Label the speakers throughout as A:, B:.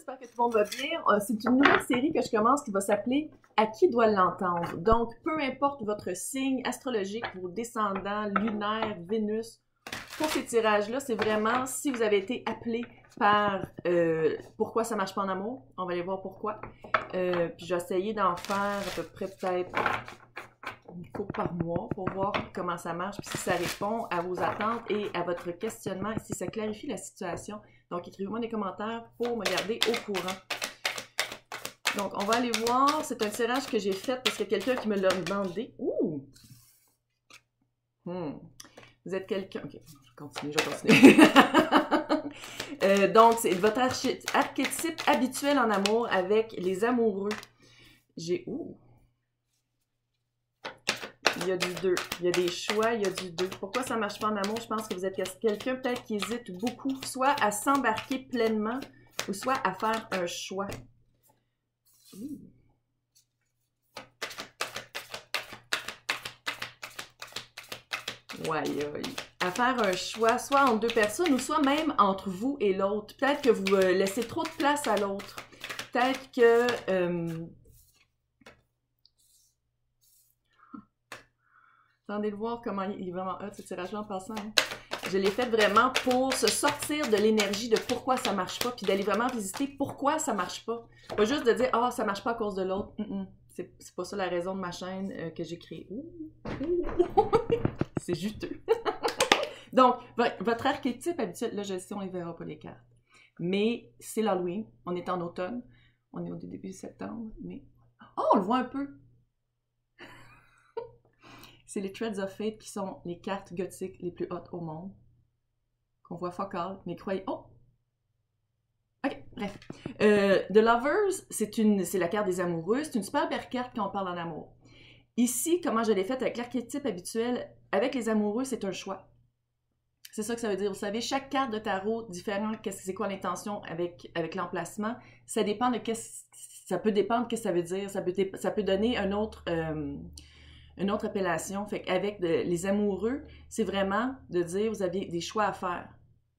A: j'espère que tout le monde va bien. C'est une nouvelle série que je commence qui va s'appeler « À qui doit l'entendre ». Donc, peu importe votre signe astrologique, vos descendants, lunaires, Vénus, pour ces tirages-là, c'est vraiment si vous avez été appelé par pourquoi ça marche pas en amour. On va aller voir pourquoi. Puis je vais essayer d'en faire à peu près peut-être une fois par mois pour voir comment ça marche, puis si ça répond à vos attentes et à votre questionnement, et si ça clarifie la situation. Donc, écrivez-moi des commentaires pour me garder au courant. Donc, on va aller voir. C'est un tirage que j'ai fait parce qu'il y a quelqu'un qui me l'a demandé. Ouh! Vous êtes quelqu'un... Ok, je vais continuer. Donc, c'est votre archétype habituel en amour avec les amoureux. J'ai... Ouh! Il y a du 2. Il y a des choix, il y a du 2. Pourquoi ça ne marche pas en amour? Je pense que vous êtes quelqu'un peut-être qui hésite beaucoup, soit à s'embarquer pleinement, ou soit à faire un choix. Ouais, à faire un choix, soit entre deux personnes, ou soit même entre vous et l'autre. Peut-être que vous laissez trop de place à l'autre. Peut-être que... Attendez de voir comment il est vraiment hot ce tirage-là en passant. Hein. Je l'ai fait vraiment pour se sortir de l'énergie de pourquoi ça marche pas, puis d'aller vraiment visiter pourquoi ça marche pas. Pas juste de dire « Ah, ça marche pas à cause de l'autre. C'est pas ça la raison de ma chaîne que j'ai créée. C'est juteux. Donc, votre archétype habituel, là je sais, on les verra pas les cartes. Mais c'est l'Halloween, on est en automne, on est au début septembre, mais... Oh, on le voit un peu! C'est les Threads of Fate qui sont les cartes gothiques les plus hautes au monde. Qu'on voit focal, mais croyez... Oh! Ok, bref. The Lovers, c'est la carte des amoureux. C'est une super belle carte quand on parle en amour. Ici, comment je l'ai faite avec l'archétype habituel, avec les amoureux, c'est un choix. C'est ça que ça veut dire. Vous savez, chaque carte de tarot différente, c'est quoi l'intention avec l'emplacement, ça dépend de ça peut dépendre de ce que ça veut dire. Ça peut donner un autre... une autre appellation. Fait qu'avec les amoureux, c'est vraiment de dire vous avez des choix à faire.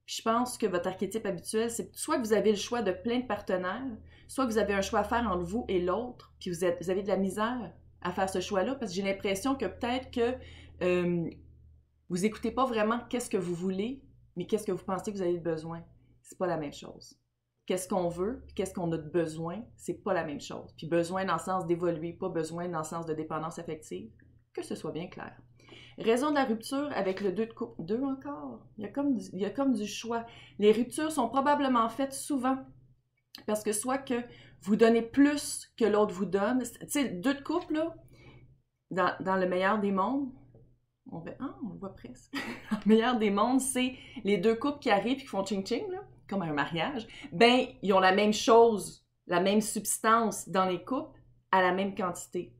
A: Puis je pense que votre archétype habituel, c'est soit que vous avez le choix de plein de partenaires, soit que vous avez un choix à faire entre vous et l'autre, puis vous avez de la misère à faire ce choix-là, parce que j'ai l'impression que peut-être que vous n'écoutez pas vraiment qu'est-ce que vous voulez, mais qu'est-ce que vous pensez que vous avez besoin. C'est pas la même chose. Qu'est-ce qu'on veut, puis qu'est-ce qu'on a de besoin, c'est pas la même chose. Puis besoin dans le sens d'évoluer, pas besoin dans le sens de dépendance affective. Que ce soit bien clair. Raison de la rupture avec le 2 de coupe. 2 encore. Il y a comme du choix. Les ruptures sont probablement faites souvent parce que soit que vous donnez plus que l'autre vous donne. Tu sais, 2 de coupe, là, dans le meilleur des mondes, on le voit presque. Dans le meilleur des mondes, c'est les 2 couples qui arrivent et qui font ching-ching, là, comme un mariage. Ben, ils ont la même chose, la même substance dans les couples à la même quantité.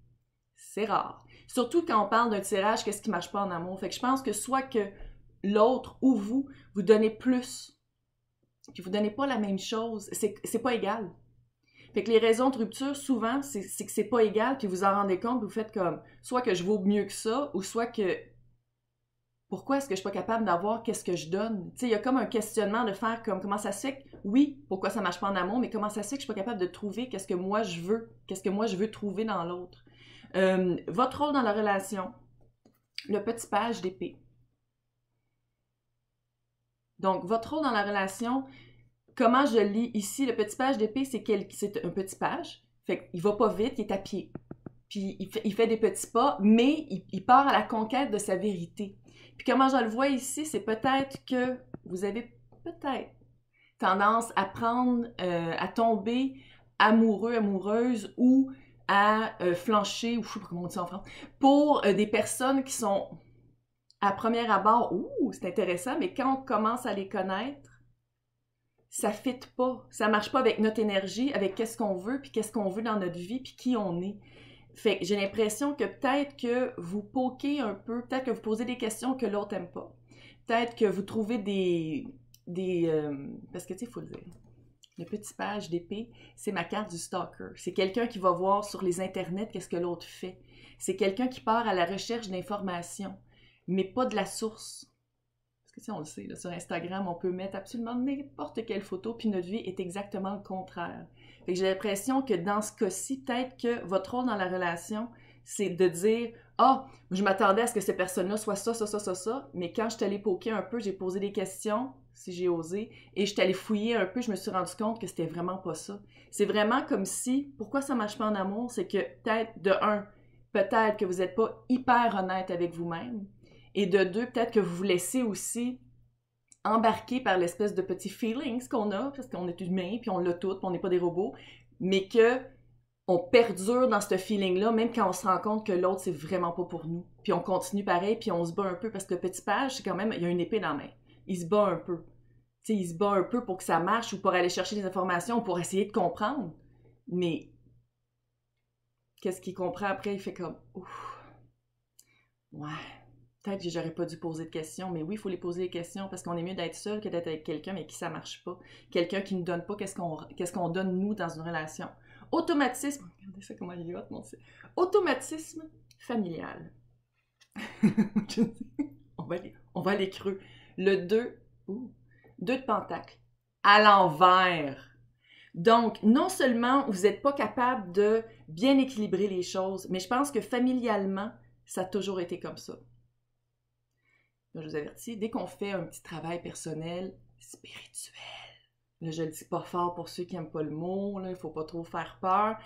A: C'est rare. Surtout quand on parle d'un tirage, qu'est-ce qui ne marche pas en amour. Fait que je pense que soit que l'autre ou vous donnez plus, puis vous ne donnez pas la même chose, c'est pas égal. Fait que les raisons de rupture, souvent, c'est que c'est pas égal, puis vous en rendez compte, puis vous faites comme, soit que je vaux mieux que ça, ou soit que, pourquoi est-ce que je suis pas capable d'avoir qu'est-ce que je donne? Tu sais, il y a comme un questionnement de faire comme, comment ça se fait que, oui, pourquoi ça marche pas en amour, mais comment ça se fait que je suis pas capable de trouver qu'est-ce que moi je veux trouver dans l'autre. Votre rôle dans la relation, le petit page d'épée. Donc, votre rôle dans la relation, comment je lis ici, le petit page d'épée, c'est un petit page, fait qu'il va pas vite, il est à pied. Puis il fait des petits pas, mais il part à la conquête de sa vérité. Puis comment je le vois ici, c'est peut-être que vous avez peut-être tendance à à tomber amoureux, amoureuse, ou à flancher, ou je sais pas comment on dit ça en France, pour des personnes qui sont à premier abord, ouh, c'est intéressant, mais quand on commence à les connaître, ça ne fit pas, ça marche pas avec notre énergie, avec qu'est-ce qu'on veut, puis qu'est-ce qu'on veut dans notre vie, puis qui on est. Fait que j'ai l'impression que peut-être que vous poquez un peu, peut-être que vous posez des questions que l'autre n'aime pas. Peut-être que vous trouvez parce que tu sais, il faut le dire. Le petit page d'épée, c'est ma carte du stalker. C'est quelqu'un qui va voir sur les internets qu'est-ce que l'autre fait. C'est quelqu'un qui part à la recherche d'informations, mais pas de la source. que tu sais, on le sait, là, sur Instagram, on peut mettre absolument n'importe quelle photo, puis notre vie est exactement le contraire. Fait que j'ai l'impression que dans ce cas-ci, peut-être que votre rôle dans la relation, c'est de dire « Ah, je m'attendais à ce que ces personnes-là soient ça, ça, ça, ça, ça, mais quand je suis allée poker un peu, j'ai posé des questions, si j'ai osé, et je suis allée fouiller un peu, je me suis rendu compte que c'était vraiment pas ça. » C'est vraiment comme si, pourquoi ça marche pas en amour, c'est que peut-être que vous n'êtes pas hyper honnête avec vous-même, et de deux, peut-être que vous vous laissez aussi embarquer par l'espèce de petits feelings qu'on a, parce qu'on est humain, puis on l'a tout, puis on n'est pas des robots, mais que on perdure dans ce feeling-là, même quand on se rend compte que l'autre, c'est vraiment pas pour nous. Puis on continue pareil, puis on se bat un peu, parce que le petit page, c'est quand même, il y a une épée dans la main. Il se bat un peu. Tu sais, il se bat un peu pour que ça marche, ou pour aller chercher des informations, ou pour essayer de comprendre. Mais, qu'est-ce qu'il comprend après? Il fait comme, ouf, ouais, peut-être que j'aurais pas dû poser de questions, mais oui, il faut les poser les questions, parce qu'on est mieux d'être seul que d'être avec quelqu'un, mais qui ça marche pas. Quelqu'un qui ne donne pas qu'est-ce qu'on donne, nous, dans une relation. Automatisme, regardez ça comment il est hot, mon Dieu. Automatisme familial. on va aller creux. Le 2 de pentacle, à l'envers. Donc, non seulement vous n'êtes pas capable de bien équilibrer les choses, mais je pense que familialement, ça a toujours été comme ça. Là, je vous avertis, dès qu'on fait un petit travail personnel, spirituel, là, je le dis pas fort pour ceux qui n'aiment pas le mot, là, il ne faut pas trop faire peur.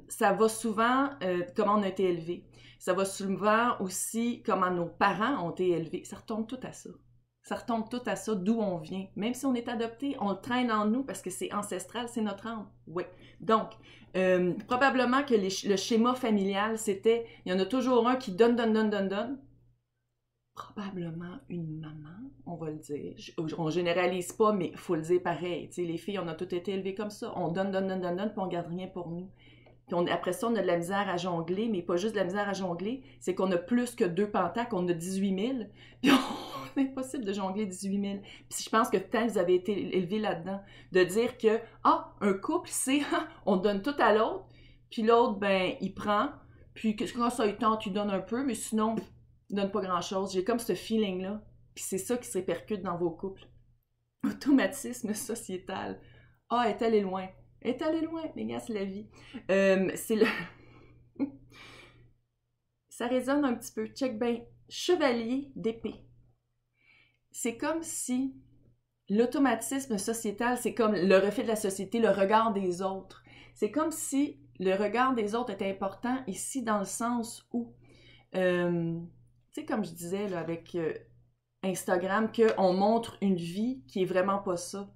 A: Ça va souvent comment on a été élevé. Ça va souvent aussi comment nos parents ont été élevés. Ça retombe tout à ça. Ça retombe tout à ça, d'où on vient. Même si on est adopté, on le traîne en nous parce que c'est ancestral, c'est notre âme. Oui. Donc, probablement que le schéma familial, c'était, il y en a toujours un qui donne. Probablement une maman, on va le dire. On généralise pas, mais il faut le dire pareil. Tu sais, les filles, on a toutes été élevées comme ça. On donne, puis on garde rien pour nous. Puis après ça, on a de la misère à jongler, mais pas juste de la misère à jongler, c'est qu'on a plus que 2 pentacles, on a 18 000, puis c'est impossible de jongler 18 000. Puis je pense que peut-être vous avez été élevé là-dedans, de dire que, un couple, c'est, on donne tout à l'autre, puis l'autre, ben, il prend, puis quand ça il tente, il donne un peu, mais sinon, il donne pas grand-chose. J'ai comme ce feeling-là, puis c'est ça qui se répercute dans vos couples. Automatisme sociétal. Est allé loin. Est allé loin, les gars, c'est la vie. C'est le... Ça résonne un petit peu. Check bien. Chevalier d'épée. C'est comme si l'automatisme sociétal, c'est comme le reflet de la société, le regard des autres. C'est comme si le regard des autres était important ici dans le sens où, tu sais, comme je disais là, avec Instagram, qu'on montre une vie qui est vraiment pas ça.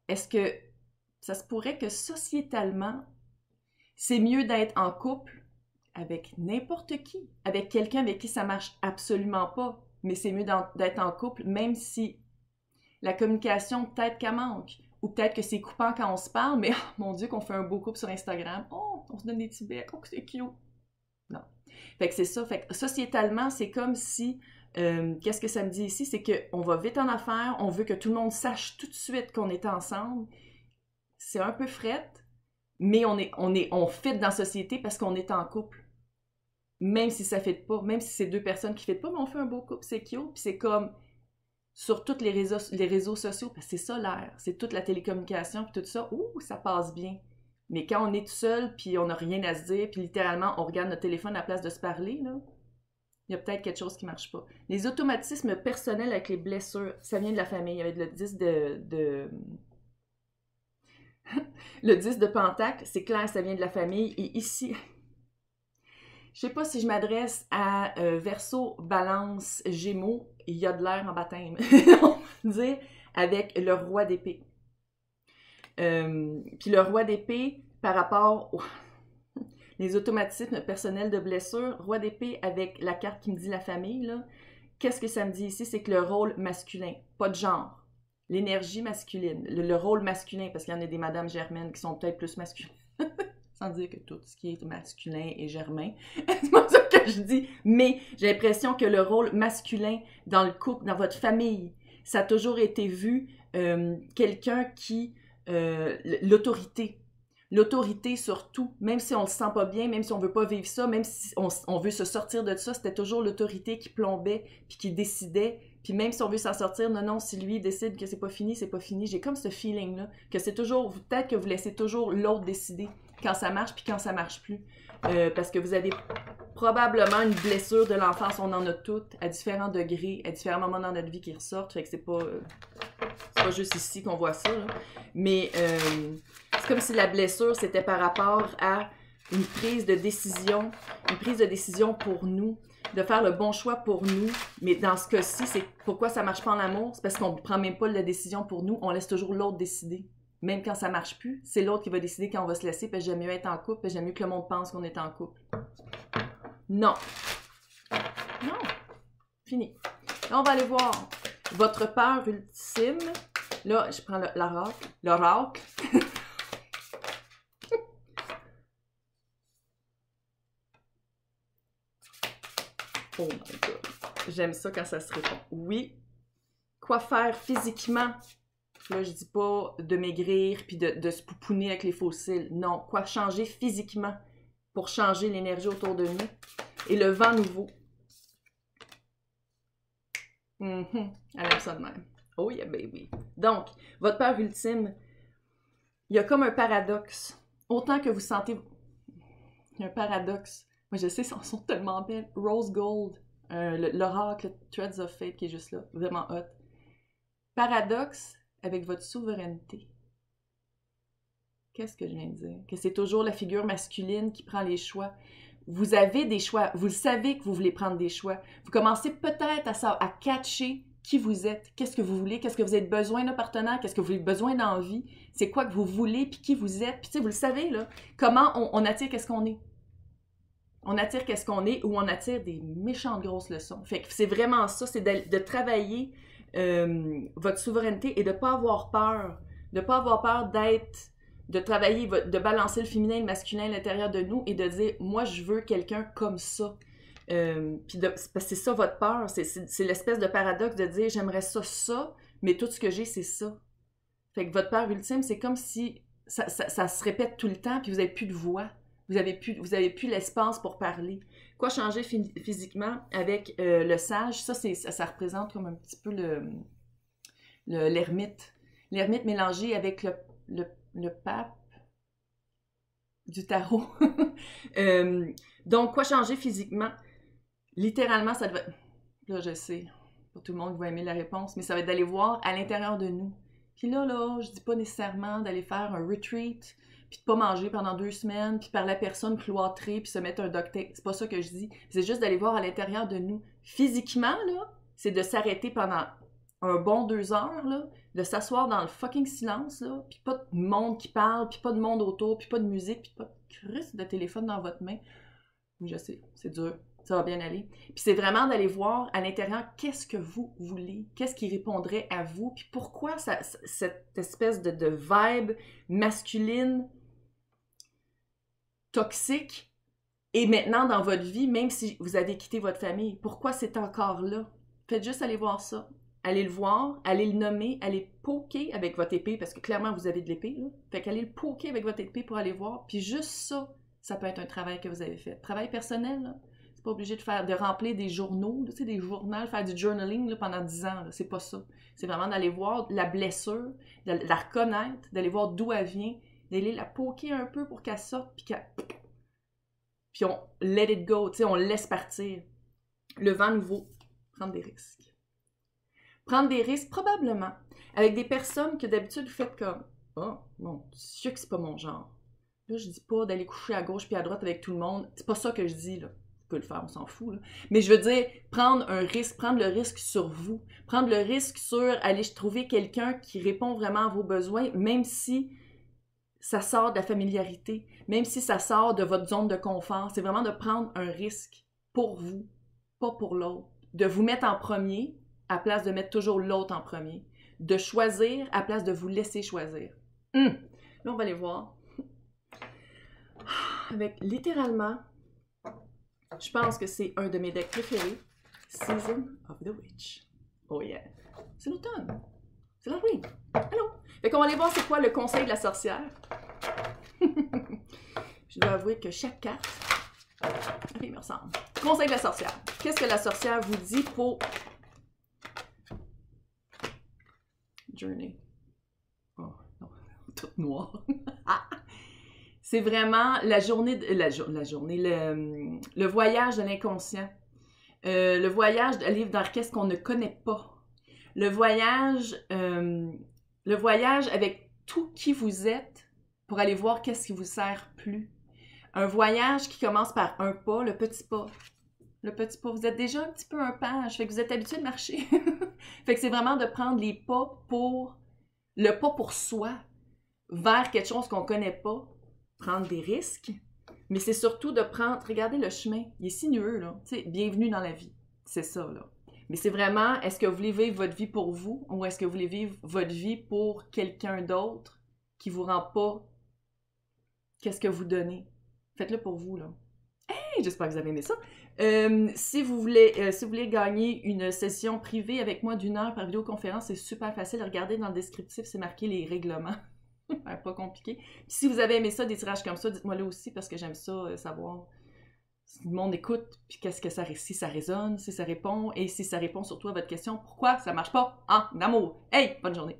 A: Est-ce que ça se pourrait que sociétalement, c'est mieux d'être en couple avec n'importe qui, avec quelqu'un avec qui ça marche absolument pas, mais c'est mieux d'être en couple, même si la communication, peut-être qu'elle manque, ou peut-être que c'est coupant quand on se parle, mais oh, mon Dieu, qu'on fait un beau couple sur Instagram, on se donne des petits becs, c'est cute. Non. Fait que c'est ça, fait que sociétalement, c'est comme si, qu'est-ce que ça me dit ici, c'est qu'on va vite en affaires, on veut que tout le monde sache tout de suite qu'on est ensemble. C'est un peu frette, mais on fit dans la société parce qu'on est en couple. Même si ça fit pas, même si c'est 2 personnes qui fit pas, mais on fait un beau couple, c'est cute, puis c'est comme sur tous les réseaux sociaux, parce que c'est ça l'air, c'est toute la télécommunication, puis tout ça, ça passe bien. Mais quand on est tout seul, puis on n'a rien à se dire, puis littéralement, on regarde notre téléphone à la place de se parler, là, il y a peut-être quelque chose qui marche pas. Les automatismes personnels avec les blessures, ça vient de la famille. Il y avait le 10 le 10 de Pentacle, c'est clair, ça vient de la famille. Et ici, je sais pas si je m'adresse à Verseau, Balance, Gémeaux, il y a de l'air en baptême, on va dire, avec le roi d'épée. Puis le roi d'épée, par rapport aux les automatismes personnels de blessure, roi d'épée avec la carte qui me dit la famille, là, qu'est-ce que ça me dit ici? C'est que le rôle masculin, pas de genre. L'énergie masculine, le rôle masculin, parce qu'il y en a des madames germaines qui sont peut-être plus masculines. Sans dire que tout ce qui est masculin est germain. C'est pas ça que je dis. Mais j'ai l'impression que le rôle masculin dans le couple, dans votre famille, ça a toujours été vu quelqu'un qui... l'autorité. L'autorité sur tout, même si on le sent pas bien, même si on veut pas vivre ça, même si on veut se sortir de ça, c'était toujours l'autorité qui plombait puis qui décidait. Puis même si on veut s'en sortir, non, si lui décide que c'est pas fini, c'est pas fini. J'ai comme ce feeling-là, que c'est toujours, peut-être que vous laissez toujours l'autre décider quand ça marche puis quand ça marche plus. Parce que vous avez probablement une blessure de l'enfance, on en a toutes, à différents degrés, à différents moments dans notre vie qui ressortent. Fait que c'est pas juste ici qu'on voit ça, là. Mais c'est comme si la blessure, c'était par rapport à une prise de décision pour nous, de faire le bon choix pour nous. Mais dans ce cas-ci, c'est pourquoi ça marche pas en amour, c'est parce qu'on ne prend même pas la décision pour nous, on laisse toujours l'autre décider. Même quand ça marche plus, c'est l'autre qui va décider quand on va se laisser, parce que j'aime mieux être en couple, parce que j'aime mieux que le monde pense qu'on est en couple. Non. Non. Fini. Là, on va aller voir votre peur ultime. Là, je prends l'oracle. L'oracle. Oh my God. J'aime ça quand ça se répond. Oui. Quoi faire physiquement? Là, je dis pas de maigrir puis de se pouponner avec les fossiles. Non. Quoi changer physiquement pour changer l'énergie autour de nous? Et le vent nouveau. Elle aime ça de même. Oh yeah, baby. Donc, votre peur ultime, il y a comme un paradoxe. Autant que vous sentez... Il y a un paradoxe. Moi, je sais, elles sont tellement belles. Rose Gold, l'oracle Threads of Fate qui est juste là. Vraiment hot. Paradoxe avec votre souveraineté. Qu'est-ce que je viens de dire? Que c'est toujours la figure masculine qui prend les choix. Vous avez des choix. Vous le savez que vous voulez prendre des choix. Vous commencez peut-être à catcher qui vous êtes, qu'est-ce que vous voulez, qu'est-ce que vous avez besoin d'un partenaire, qu'est-ce que vous avez besoin dans la vie, c'est quoi que vous voulez, puis qui vous êtes. Puis tu sais, vous le savez, là, comment on attire qu'est-ce qu'on est. On attire qu'est-ce qu'on est ou on attire des méchantes grosses leçons. Fait que c'est vraiment ça, c'est de travailler votre souveraineté et de ne pas avoir peur. De ne pas avoir peur de travailler, de balancer le féminin et le masculin à l'intérieur de nous et de dire, moi, je veux quelqu'un comme ça. Puis parce que c'est ça votre peur, c'est l'espèce de paradoxe de dire, j'aimerais ça, mais tout ce que j'ai, c'est ça. Fait que votre peur ultime, c'est comme si ça se répète tout le temps, puis vous n'avez plus de voix. Vous avez plus l'espace pour parler. Quoi changer physiquement avec le sage? Ça représente comme un petit peu l'ermite. L'ermite mélangé avec le pape du tarot. Donc, quoi changer physiquement? Littéralement, ça devait... Là, je sais, pas tout le monde va aimer la réponse, mais ça va être d'aller voir à l'intérieur de nous. Puis là, je dis pas nécessairement d'aller faire un retreat, puis de pas manger pendant 2 semaines, puis par la personne cloîtrée, puis se mettre un duct tape. C'est pas ça que je dis. C'est juste d'aller voir à l'intérieur de nous. Physiquement, là, c'est de s'arrêter pendant un bon 2 heures, là, de s'asseoir dans le fucking silence, là, puis pas de monde qui parle, puis pas de monde autour, puis pas de musique, puis pas de crise de téléphone dans votre main. Oui, je sais, c'est dur. Ça va bien aller. Puis c'est vraiment d'aller voir à l'intérieur qu'est-ce que vous voulez, qu'est-ce qui répondrait à vous, puis pourquoi cette espèce de vibe masculine toxique est maintenant dans votre vie, même si vous avez quitté votre famille. Pourquoi c'est encore là? Faites juste aller voir ça. Allez le voir, allez le nommer, allez poker avec votre épée, parce que clairement vous avez de l'épée, là. Fait qu'allez le poker avec votre épée pour aller voir, puis juste ça peut être un travail que vous avez fait. Travail personnel, là. Pas obligé de remplir des journaux, tu sais, des journaux, faire du journaling là, pendant 10 ans. C'est pas ça. C'est vraiment d'aller voir la blessure, de la reconnaître, d'aller voir d'où elle vient, d'aller la poker un peu pour qu'elle sorte, puis on let it go, tu sais, on laisse partir. Le vent nouveau, prendre des risques. Prendre des risques, probablement, avec des personnes que d'habitude vous faites comme « Oh, mon Dieu que c'est pas mon genre. » Là, je dis pas d'aller coucher à gauche puis à droite avec tout le monde. C'est pas ça que je dis, là. Le faire, on s'en fout, là. Mais je veux dire, prendre un risque, prendre le risque sur vous, prendre le risque sur aller trouver quelqu'un qui répond vraiment à vos besoins, même si ça sort de la familiarité, même si ça sort de votre zone de confort. C'est vraiment de prendre un risque pour vous, pas pour l'autre. De vous mettre en premier à place de mettre toujours l'autre en premier. De choisir à place de vous laisser choisir. Là, on va aller voir. Avec littéralement... Je pense que c'est un de mes decks préférés. Season of the Witch. Oh yeah. C'est l'automne. C'est l'Halloween. Allô? Fait qu'on va aller voir c'est quoi le conseil de la sorcière. Je dois avouer que chaque carte... Ok, il me ressemble. Conseil de la sorcière. Qu'est-ce que la sorcière vous dit pour journey. Oh, non, toute noire. C'est vraiment la journée, le voyage de l'inconscient. Le voyage d'aller dans qu'est-ce qu'on ne connaît pas. Le voyage avec tout qui vous êtes pour aller voir qu'est-ce qui vous sert plus. Un voyage qui commence par un pas, le petit pas. Le petit pas. Vous êtes déjà un petit peu un page, fait que vous êtes habitué de marcher. Fait que c'est vraiment de prendre les pas pour... Le pas pour soi, vers quelque chose qu'on connaît pas, prendre des risques, mais c'est surtout de prendre... Regardez le chemin, il est sinueux, là. Tu sais, bienvenue dans la vie. C'est ça, là. Mais c'est vraiment, est-ce que vous voulez vivre votre vie pour vous ou est-ce que vous voulez vivre votre vie pour quelqu'un d'autre qui vous rend pas qu'est-ce que vous donnez? Faites-le pour vous, là. Hey, j'espère que vous avez aimé ça. Si vous voulez gagner une session privée avec moi d'1 heure par vidéoconférence, c'est super facile. Regardez dans le descriptif, c'est marqué les règlements. Pas compliqué. Puis si vous avez aimé ça, des tirages comme ça, dites-moi là aussi parce que j'aime ça, savoir si le monde écoute, puis qu'est-ce que ça, si ça résonne, si ça répond, et si ça répond surtout à votre question, pourquoi ça marche pas en amour. Hey, bonne journée!